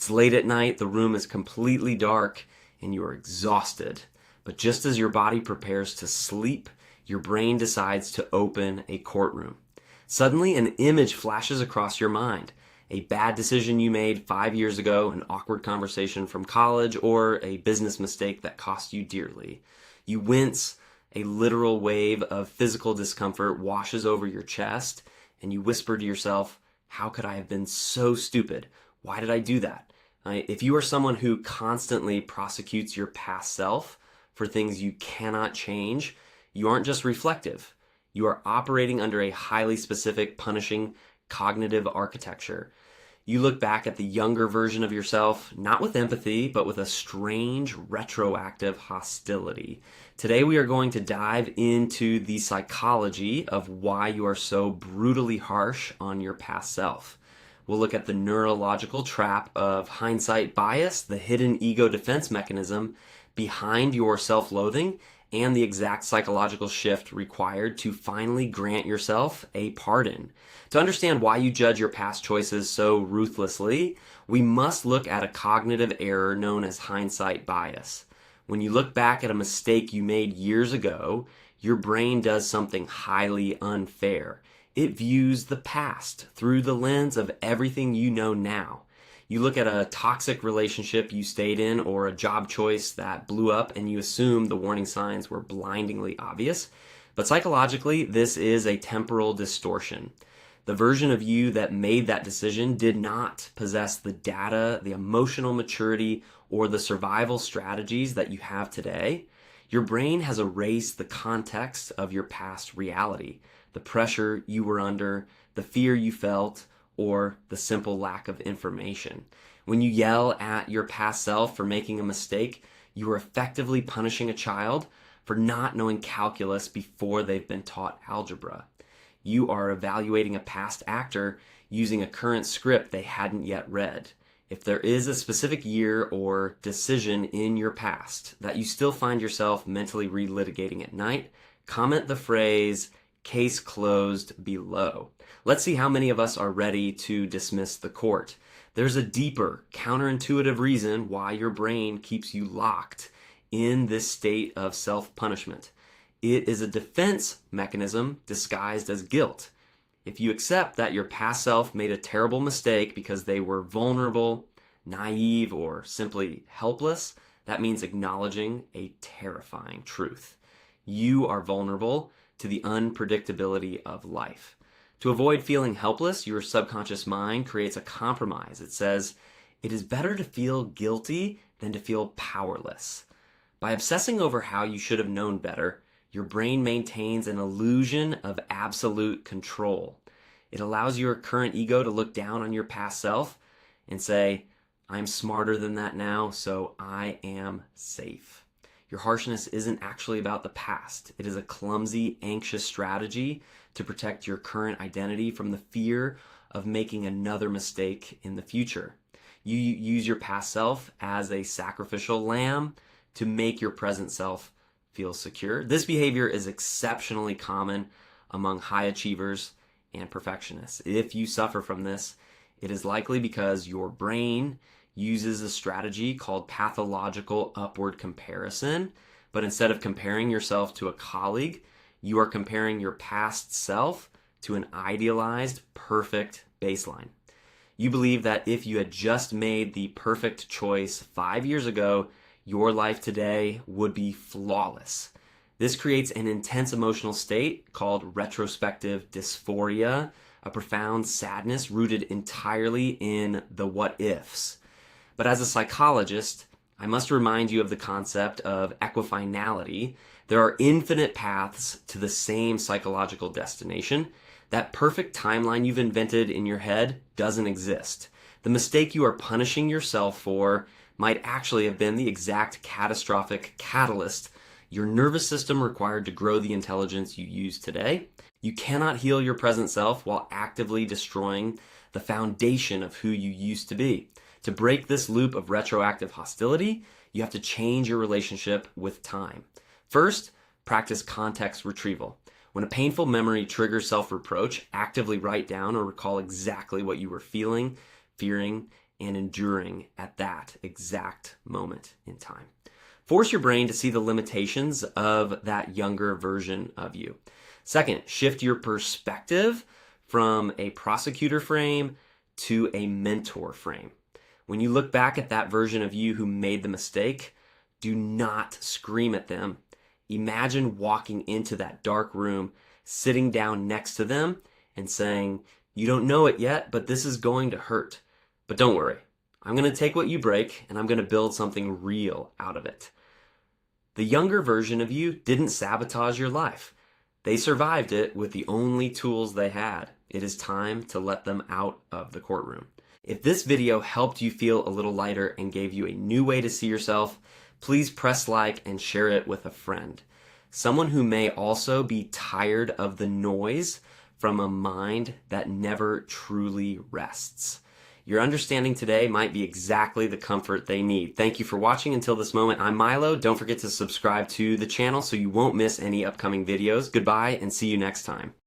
It's late at night, the room is completely dark, and you are exhausted. But just as your body prepares to sleep, your brain decides to open a courtroom. Suddenly, an image flashes across your mind. A bad decision you made 5 years ago, an awkward conversation from college, or a business mistake that cost you dearly. You wince, a literal wave of physical discomfort washes over your chest, and you whisper to yourself, "How could I have been so stupid? Why did I do that?" If you are someone who constantly prosecutes your past self for things you cannot change, you aren't just reflective. You are operating under a highly specific, punishing cognitive architecture. You look back at the younger version of yourself, not with empathy, but with a strange, retroactive hostility. Today we are going to dive into the psychology of why you are so brutally harsh on your past self. We'll look at the neurological trap of hindsight bias, the hidden ego defense mechanism behind your self-loathing, and the exact psychological shift required to finally grant yourself a pardon. To understand why you judge your past choices so ruthlessly, we must look at a cognitive error known as hindsight bias. When you look back at a mistake you made years ago, your brain does something highly unfair. It views the past through the lens of everything you know now. You look at a toxic relationship you stayed in or a job choice that blew up and you assume the warning signs were blindingly obvious. But psychologically, this is a temporal distortion. The version of you that made that decision did not possess the data, the emotional maturity, or the survival strategies that you have today. Your brain has erased the context of your past reality, the pressure you were under, the fear you felt, or the simple lack of information. When you yell at your past self for making a mistake, you are effectively punishing a child for not knowing calculus before they've been taught algebra. You are evaluating a past actor using a current script they hadn't yet read. If there is a specific year or decision in your past that you still find yourself mentally relitigating at night, comment the phrase "case closed" below. Let's see how many of us are ready to dismiss the court. There's a deeper, counterintuitive reason why your brain keeps you locked in this state of self-punishment. It is a defense mechanism disguised as guilt. If you accept that your past self made a terrible mistake because they were vulnerable, naive, or simply helpless, that means acknowledging a terrifying truth. You are vulnerable to the unpredictability of life. To avoid feeling helpless, your subconscious mind creates a compromise. It says, it is better to feel guilty than to feel powerless. By obsessing over how you should have known better, your brain maintains an illusion of absolute control. It allows your current ego to look down on your past self and say, I'm smarter than that now, so I am safe. Your harshness isn't actually about the past. It is a clumsy, anxious strategy to protect your current identity from the fear of making another mistake in the future. You use your past self as a sacrificial lamb to make your present self feel secure. This behavior is exceptionally common among high achievers and perfectionists. If you suffer from this, it is likely because your brain uses a strategy called pathological upward comparison, but instead of comparing yourself to a colleague, you are comparing your past self to an idealized, perfect baseline. You believe that if you had just made the perfect choice 5 years ago, your life today would be flawless. This creates an intense emotional state called retrospective dysphoria, a profound sadness rooted entirely in the what ifs. But as a psychologist, I must remind you of the concept of equifinality. There are infinite paths to the same psychological destination. That perfect timeline you've invented in your head doesn't exist. The mistake you are punishing yourself for might actually have been the exact catastrophic catalyst your nervous system required to grow the intelligence you use today. You cannot heal your present self while actively destroying the foundation of who you used to be. To break this loop of retroactive hostility, you have to change your relationship with time. First, practice context retrieval. When a painful memory triggers self-reproach, actively write down or recall exactly what you were feeling, fearing, and enduring at that exact moment in time. Force your brain to see the limitations of that younger version of you. Second, shift your perspective from a prosecutor frame to a mentor frame. When you look back at that version of you who made the mistake, do not scream at them. Imagine walking into that dark room, sitting down next to them and saying, "You don't know it yet, but this is going to hurt. But don't worry. I'm going to take what you break and I'm going to build something real out of it." The younger version of you didn't sabotage your life. They survived it with the only tools they had. It is time to let them out of the courtroom. If this video helped you feel a little lighter and gave you a new way to see yourself, please press like and share it with a friend. Someone who may also be tired of the noise from a mind that never truly rests. Your understanding today might be exactly the comfort they need. Thank you for watching until this moment. I'm Milo. Don't forget to subscribe to the channel so you won't miss any upcoming videos. Goodbye and see you next time.